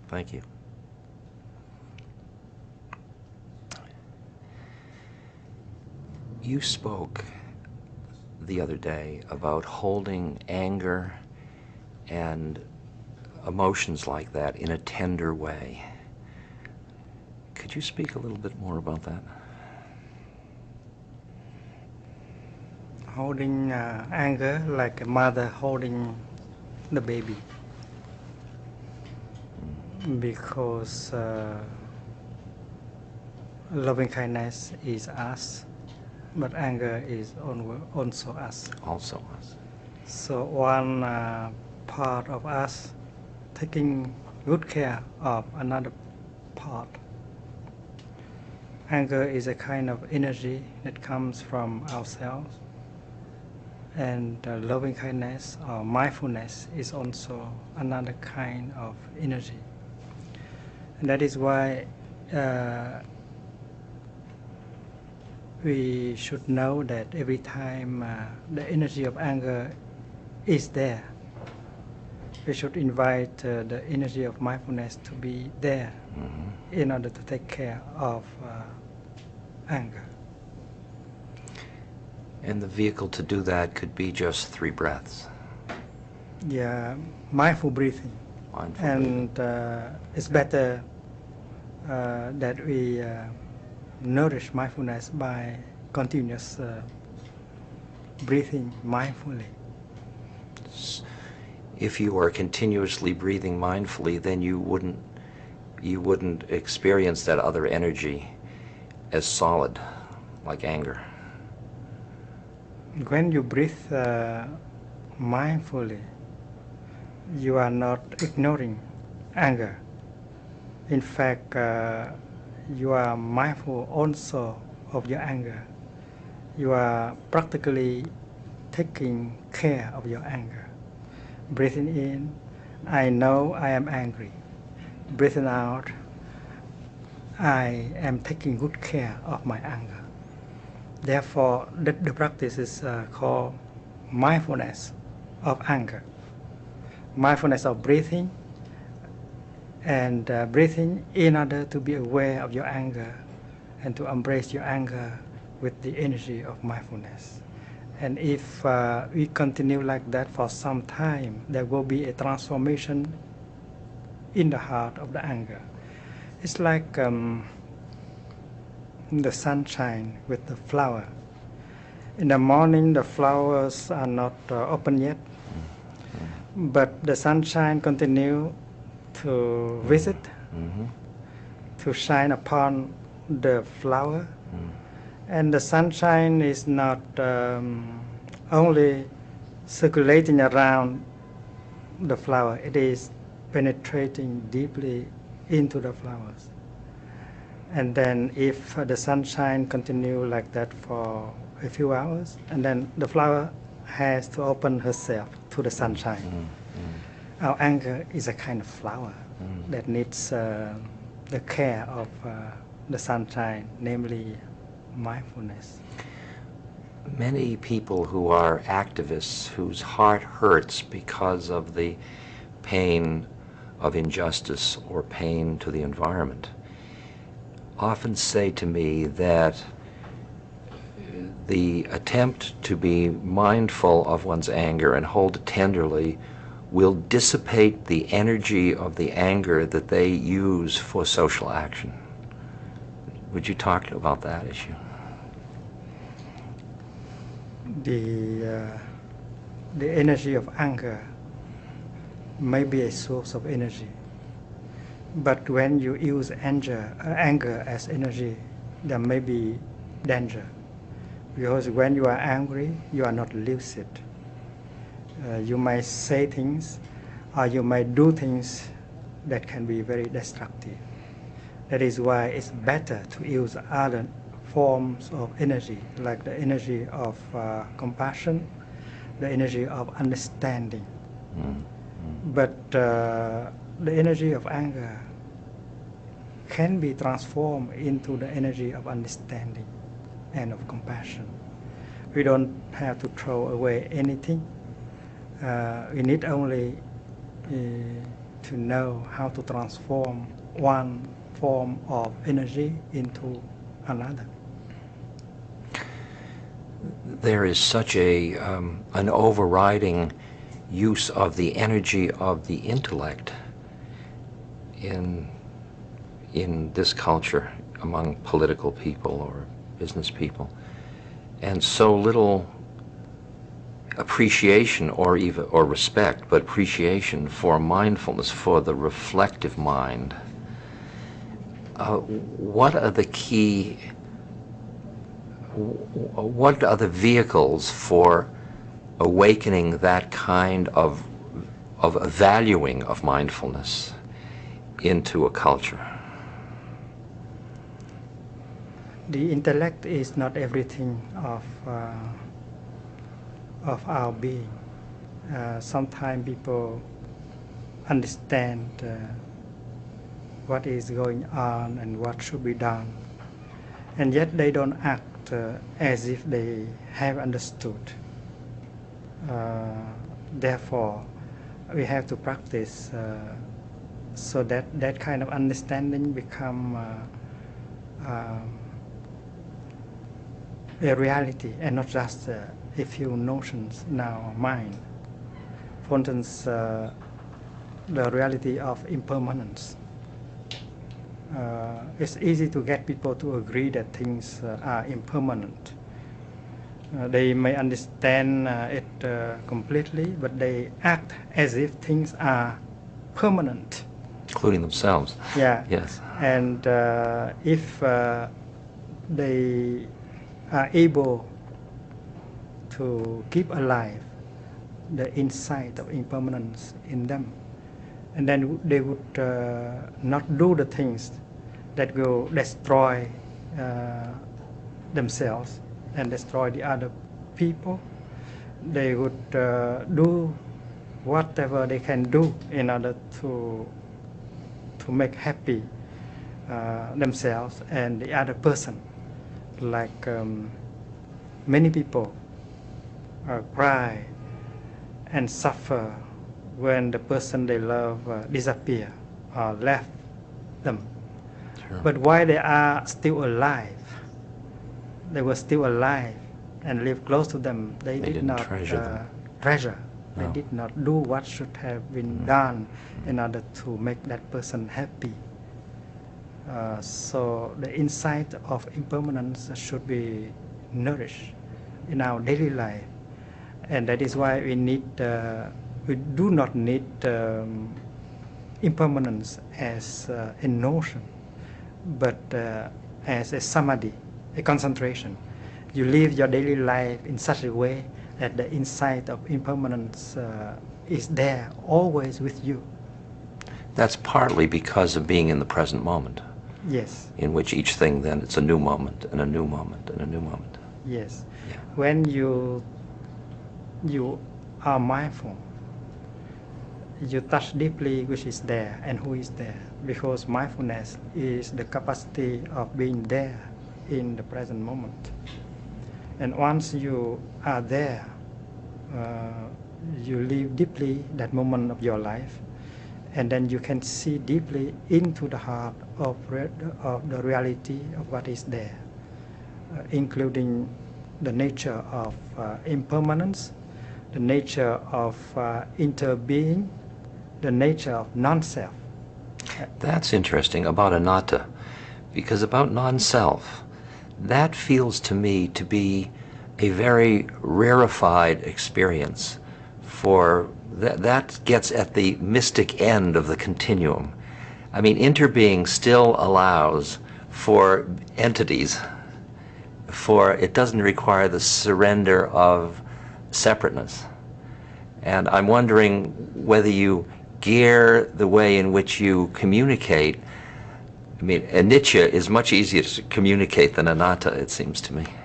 Thank you. You spoke the other day about holding anger and emotions like that in a tender way. Could you speak a little bit more about that? Holding anger like a mother holding the baby, because loving kindness is us, but anger is also us. Also us. So one part of us taking good care of another part. Anger is a kind of energy that comes from ourselves, and loving kindness or mindfulness is also another kind of energy. And that is why we should know that every time the energy of anger is there, we should invite the energy of mindfulness to be there in order to take care of anger. And the vehicle to do that could be just 3 breaths. Yeah, mindful breathing. Mindful and breathing. It's better that we nourish mindfulness by continuous breathing mindfully. If you are continuously breathing mindfully, then you wouldn't experience that other energy as solid, like anger. When you breathe mindfully, you are not ignoring anger. In fact, you are mindful also of your anger. You are practically taking care of your anger. Breathing in, I know I am angry. Breathing out, I am taking good care of my anger. Therefore, the practice is called mindfulness of anger. Mindfulness of breathing, and breathing in order to be aware of your anger and to embrace your anger with the energy of mindfulness. And if we continue like that for some time, there will be a transformation in the heart of the anger. It's like the sunshine with the flower. In the morning, the flowers are not open yet, but the sunshine continue to visit, to shine upon the flower. And the sunshine is not only circulating around the flower, it is penetrating deeply into the flowers. And then if the sunshine continue like that for a few hours, and then the flower has to open herself to the sunshine. Our anger is a kind of flower that needs the care of the sunshine, namely mindfulness. Many people who are activists whose heart hurts because of the pain of injustice or pain to the environment often say to me that the attempt to be mindful of one's anger and hold it tenderly will dissipate the energy of the anger that they use for social action. Would you talk about that issue? The energy of anger may be a source of energy, but when you use anger as energy, there may be danger, because when you are angry, you are not lucid. You might say things, or you might do things that can be very destructive. That is why it's better to use other forms of energy, like the energy of compassion, the energy of understanding. But the energy of anger can be transformed into the energy of understanding and of compassion. We don't have to throw away anything. We need only to know how to transform one form of energy into another. There is such an overriding use of the energy of the intellect in this culture among political people or business people, and so little appreciation or respect, but appreciation for mindfulness, for the reflective mind. What are the vehicles for awakening that kind of valuing of mindfulness into a culture? The intellect is not everything of our being. Sometimes people understand what is going on and what should be done, and yet they don't act as if they have understood. Therefore, we have to practice so that that kind of understanding become a reality and not just a few notions in our mind. For instance, the reality of impermanence. It's easy to get people to agree that things are impermanent. They may understand it completely, but they act as if things are permanent. Including themselves. Yeah. Yes. And if they are able to keep alive the insight of impermanence in them, and then they would not do the things that will destroy themselves and destroy the other people. They would do whatever they can do in order to make happy themselves and the other person. Like many people cry and suffer when the person they love disappear or left them. Sure. But while they are still alive, they were still alive and live close to them, they did not treasure. No. They did not do what should have been done in order to make that person happy. So the insight of impermanence should be nourished in our daily life, and that is why we need. We do not need impermanence as a notion, but as a samadhi, a concentration. You live your daily life in such a way that the insight of impermanence is there, always with you. That's partly because of being in the present moment. Yes. In which each thing then, it's a new moment, and a new moment, and a new moment. Yes. Yeah. When you are mindful, you touch deeply which is there and who is there, because mindfulness is the capacity of being there in the present moment. And once you are there, you live deeply that moment of your life, and then you can see deeply into the heart of the reality of what is there, including the nature of impermanence, the nature of interbeing, the nature of non-self. That's interesting about anatta, because about non-self, that feels to me to be a very rarefied experience, for that gets at the mystic end of the continuum. I mean, interbeing still allows for entities, for it doesn't require the surrender of separateness. And I'm wondering whether you gear the way in which you communicate. I mean, anicca is much easier to communicate than anatta, it seems to me.